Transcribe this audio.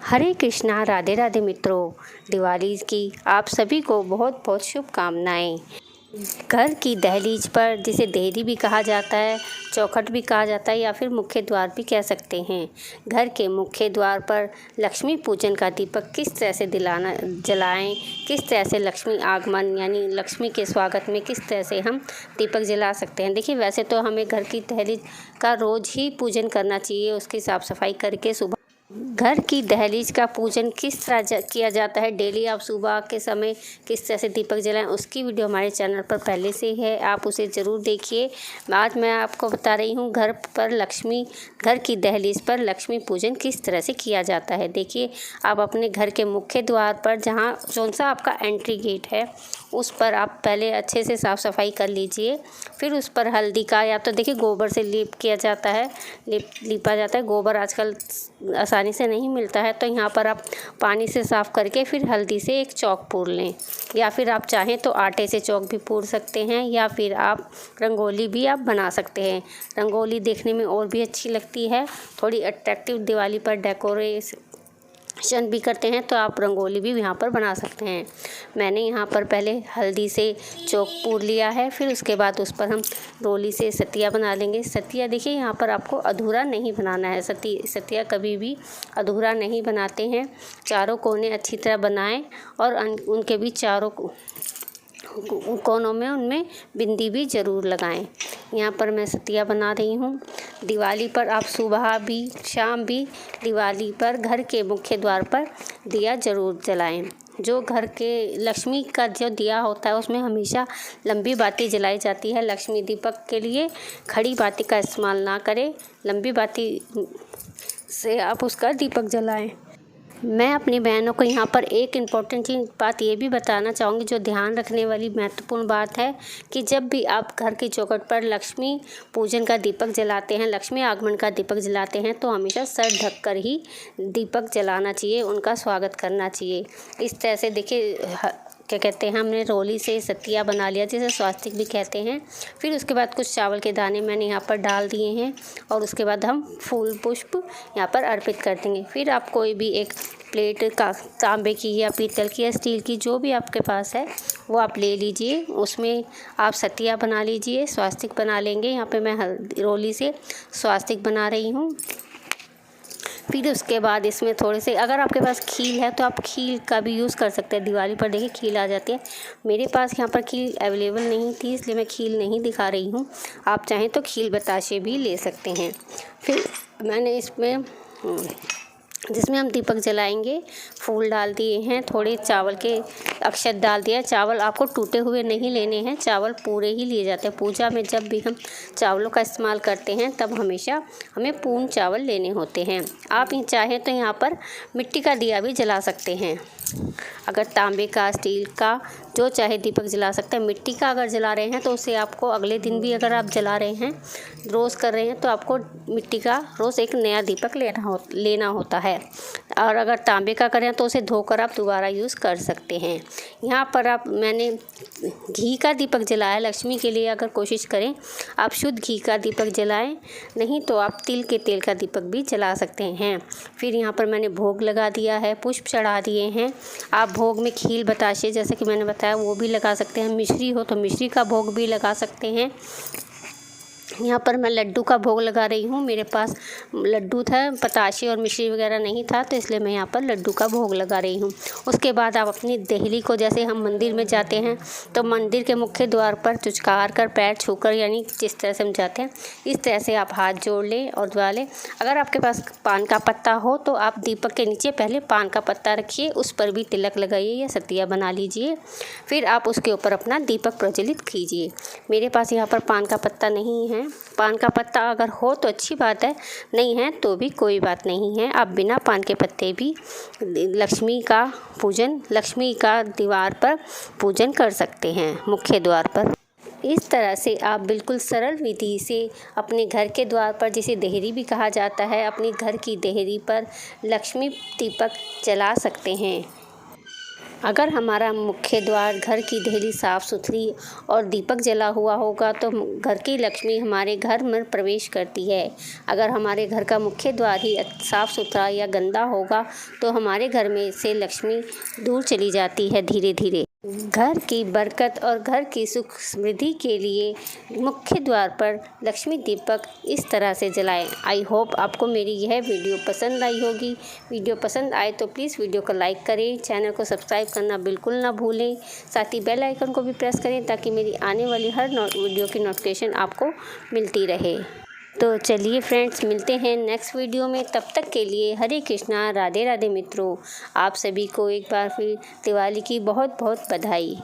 हरे कृष्णा, राधे राधे मित्रों। दिवाली की आप सभी को बहुत बहुत शुभकामनाएं। घर की दहलीज पर, जिसे देहरी भी कहा जाता है, चौखट भी कहा जाता है या फिर मुख्य द्वार भी कह सकते हैं, घर के मुख्य द्वार पर लक्ष्मी पूजन का दीपक किस तरह से जलाएं, किस तरह से लक्ष्मी आगमन यानी लक्ष्मी के स्वागत में किस तरह से हम दीपक जला सकते हैं। देखिए, वैसे तो हमें घर की दहलीज का रोज़ ही पूजन करना चाहिए, उसकी साफ़ सफाई करके सुबह घर की दहलीज का पूजन किस तरह किया जाता है। डेली आप सुबह के समय किस तरह से दीपक जलाएं, उसकी वीडियो हमारे चैनल पर पहले से है, आप उसे ज़रूर देखिए। आज मैं आपको बता रही हूँ घर की दहलीज पर लक्ष्मी पूजन किस तरह से किया जाता है। देखिए, आप अपने घर के मुख्य द्वार पर जहाँ कौन सा आपका एंट्री गेट है, उस पर आप पहले अच्छे से साफ़ सफाई कर लीजिए। फिर उस पर हल्दी का, या तो देखिए गोबर से लीपा जाता है। गोबर आजकल आसानी से नहीं मिलता है, तो यहाँ पर आप पानी से साफ़ करके फिर हल्दी से एक चौक पूर लें, या फिर आप चाहें तो आटे से चौक भी पूर सकते हैं, या फिर आप रंगोली भी आप बना सकते हैं। रंगोली देखने में और भी अच्छी लगती है, थोड़ी अट्रैक्टिव। दिवाली पर डेकोरेशन भी करते हैं तो आप रंगोली भी यहाँ पर बना सकते हैं। मैंने यहाँ पर पहले हल्दी से चौक पूर लिया है, फिर उसके बाद उस पर हम रोली से सतिया बना लेंगे। सतिया देखिए, यहाँ पर आपको अधूरा नहीं बनाना है। सतिया कभी भी अधूरा नहीं बनाते हैं। चारों कोने अच्छी तरह बनाएं और उनके भी चारों कोनों में उनमें बिंदी भी ज़रूर लगाएं। यहाँ पर मैं सतिया बना रही हूँ। दिवाली पर आप सुबह भी शाम भी दिवाली पर घर के मुख्य द्वार पर दिया ज़रूर जलाएं। जो घर के लक्ष्मी का जो दिया होता है, उसमें हमेशा लंबी बाती जलाई जाती है। लक्ष्मी दीपक के लिए खड़ी बाती का इस्तेमाल ना करें, लंबी बाती से आप उसका दीपक जलाएं। मैं अपनी बहनों को यहाँ पर एक इम्पॉर्टेंट बात ये भी बताना चाहूँगी, जो ध्यान रखने वाली महत्वपूर्ण बात है, कि जब भी आप घर की चौखट पर लक्ष्मी पूजन का दीपक जलाते हैं, लक्ष्मी आगमन का दीपक जलाते हैं, तो हमेशा सर ढककर ही दीपक जलाना चाहिए, उनका स्वागत करना चाहिए। इस तरह से देखिए, क्या कहते हैं, हमने रोली से सतिया बना लिया, जिसे स्वास्तिक भी कहते हैं। फिर उसके बाद कुछ चावल के दाने मैंने यहाँ पर डाल दिए हैं, और उसके बाद हम फूल पुष्प यहाँ पर अर्पित कर देंगे। फिर आप कोई भी एक प्लेट का, तांबे की या पीतल की या स्टील की, जो भी आपके पास है वो आप ले लीजिए। उसमें आप सतिया बना लीजिए, स्वास्तिक बना लेंगे। यहाँ पे मैं रोली से स्वास्तिक बना रही हूँ। फिर उसके बाद इसमें थोड़े से, अगर आपके पास खील है तो आप खील का भी यूज़ कर सकते हैं। दिवाली पर देखिए खील आ जाती है। मेरे पास यहाँ पर खील अवेलेबल नहीं थी, इसलिए मैं खील नहीं दिखा रही हूँ। आप चाहें तो खील बताशे भी ले सकते हैं। फिर मैंने इसमें जिसमें हम दीपक जलाएंगे फूल डाल दिए हैं, थोड़े चावल के अक्षत डाल दिया। चावल आपको टूटे हुए नहीं लेने हैं, चावल पूरे ही लिए जाते हैं। पूजा में जब भी हम चावलों का इस्तेमाल करते हैं, तब हमेशा हमें पूर्ण चावल लेने होते हैं। आप चाहें तो यहाँ पर मिट्टी का दिया भी जला सकते हैं। अगर तांबे का, स्टील का, जो चाहे दीपक जला सकते हैं। मिट्टी का अगर जला रहे हैं तो उसे आपको अगले दिन भी, अगर आप जला रहे हैं, रोज़ कर रहे हैं, तो आपको मिट्टी का रोज़ एक नया दीपक लेना होता है। और अगर तांबे का करें तो उसे धोकर आप दोबारा यूज़ कर सकते हैं। यहाँ पर मैंने घी का दीपक जलाया लक्ष्मी के लिए। अगर कोशिश करें आप शुद्ध घी का दीपक जलाएं, नहीं तो आप तिल के तेल का दीपक भी जला सकते हैं। फिर यहाँ पर मैंने भोग लगा दिया है, पुष्प चढ़ा दिए हैं। आप भोग में खील बताशे, जैसे कि मैंने बताया, वो भी लगा सकते हैं। मिश्री हो तो मिश्री का भोग भी लगा सकते हैं। यहाँ पर मैं लड्डू का भोग लगा रही हूँ। मेरे पास लड्डू था, बताशे और मिश्री वगैरह नहीं था, तो इसलिए मैं यहाँ पर लड्डू का भोग लगा रही हूँ। उसके बाद आप अपनी देहली को, जैसे हम मंदिर में जाते हैं तो मंदिर के मुख्य द्वार पर चुचकार कर, पैर छूकर, यानी जिस तरह से हम जाते हैं, इस तरह से आप हाथ जोड़ लें और दुआ लें। अगर आपके पास पान का पत्ता हो तो आप दीपक के नीचे पहले पान का पत्ता रखिए, उस पर भी तिलक लगाइए या सतिया बना लीजिए। फिर आप उसके ऊपर अपना दीपक प्रज्वलित कीजिए। मेरे पास यहाँ पर पान का पत्ता नहीं है। पान का पत्ता अगर हो तो अच्छी बात है, नहीं है तो भी कोई बात नहीं है। आप बिना पान के पत्ते भी लक्ष्मी का दीवार पर पूजन कर सकते हैं, मुख्य द्वार पर। इस तरह से आप बिल्कुल सरल विधि से अपने घर के द्वार पर, जिसे देहरी भी कहा जाता है, अपनी घर की देहरी पर लक्ष्मी दीपक जला सकते हैं। अगर हमारा मुख्य द्वार, घर की देहली साफ़ सुथरी और दीपक जला हुआ होगा तो घर की लक्ष्मी हमारे घर में प्रवेश करती है। अगर हमारे घर का मुख्य द्वार ही साफ़ सुथरा या गंदा होगा तो हमारे घर में से लक्ष्मी दूर चली जाती है धीरे धीरे। घर की बरकत और घर की सुख समृद्धि के लिए मुख्य द्वार पर लक्ष्मी दीपक इस तरह से जलाएं। आई होप आपको मेरी यह वीडियो पसंद आई होगी। वीडियो पसंद आए तो प्लीज़ वीडियो को लाइक करें, चैनल को सब्सक्राइब करना बिल्कुल ना भूलें। साथ ही बेल आइकन को भी प्रेस करें ताकि मेरी आने वाली हर वीडियो की नोटिफिकेशन आपको मिलती रहे। तो चलिए फ्रेंड्स, मिलते हैं नेक्स्ट वीडियो में। तब तक के लिए हरे कृष्णा, राधे राधे मित्रों। आप सभी को एक बार फिर दिवाली की बहुत बहुत बधाई।